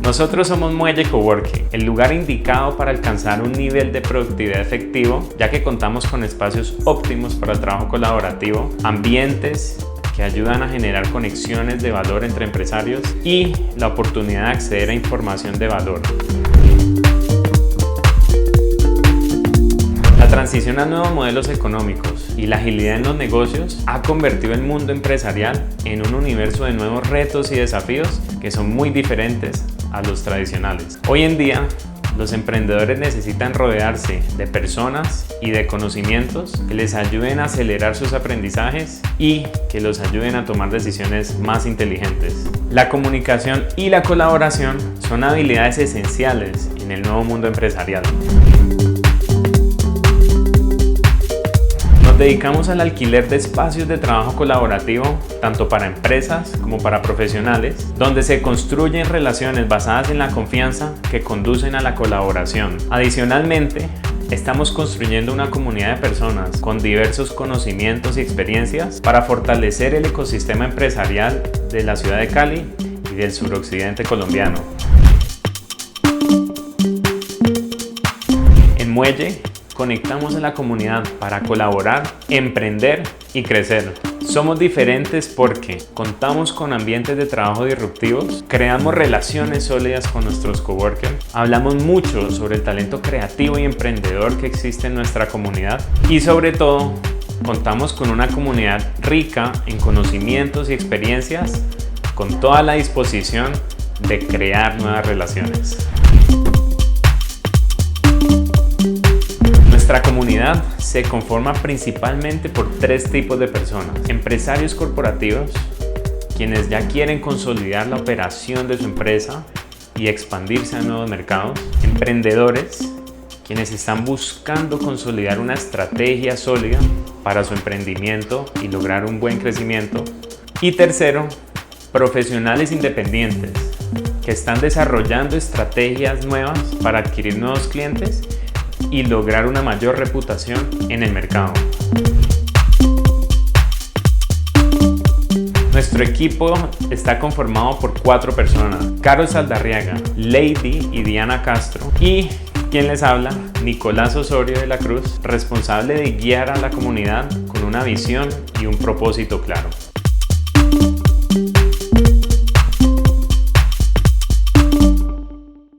Nosotros somos Muelle Coworking, el lugar indicado para alcanzar un nivel de productividad efectivo, ya que contamos con espacios óptimos para el trabajo colaborativo, ambientes que ayudan a generar conexiones de valor entre empresarios y la oportunidad de acceder a información de valor. La transición a nuevos modelos económicos y la agilidad en los negocios ha convertido el mundo empresarial en un universo de nuevos retos y desafíos que son muy diferentes a los tradicionales. Hoy en día, los emprendedores necesitan rodearse de personas y de conocimientos que les ayuden a acelerar sus aprendizajes y que los ayuden a tomar decisiones más inteligentes. La comunicación y la colaboración son habilidades esenciales en el nuevo mundo empresarial. Nos dedicamos al alquiler de espacios de trabajo colaborativo, tanto para empresas como para profesionales, donde se construyen relaciones basadas en la confianza que conducen a la colaboración. Adicionalmente, estamos construyendo una comunidad de personas con diversos conocimientos y experiencias para fortalecer el ecosistema empresarial de la ciudad de Cali y del suroccidente colombiano. En Muelle, conectamos a la comunidad para colaborar, emprender y crecer. Somos diferentes porque contamos con ambientes de trabajo disruptivos, creamos relaciones sólidas con nuestros coworkers, hablamos mucho sobre el talento creativo y emprendedor que existe en nuestra comunidad y sobre todo, contamos con una comunidad rica en conocimientos y experiencias con toda la disposición de crear nuevas relaciones. Nuestra comunidad se conforma principalmente por tres tipos de personas: empresarios corporativos, quienes ya quieren consolidar la operación de su empresa y expandirse a nuevos mercados; emprendedores, quienes están buscando consolidar una estrategia sólida para su emprendimiento y lograr un buen crecimiento; y tercero, profesionales independientes, que están desarrollando estrategias nuevas para adquirir nuevos clientes y lograr una mayor reputación en el mercado. Nuestro equipo está conformado por 4 personas: Carol Saldarriaga, Lady y Diana Castro, y quien les habla, Nicolás Osorio de la Cruz, responsable de guiar a la comunidad con una visión y un propósito claro.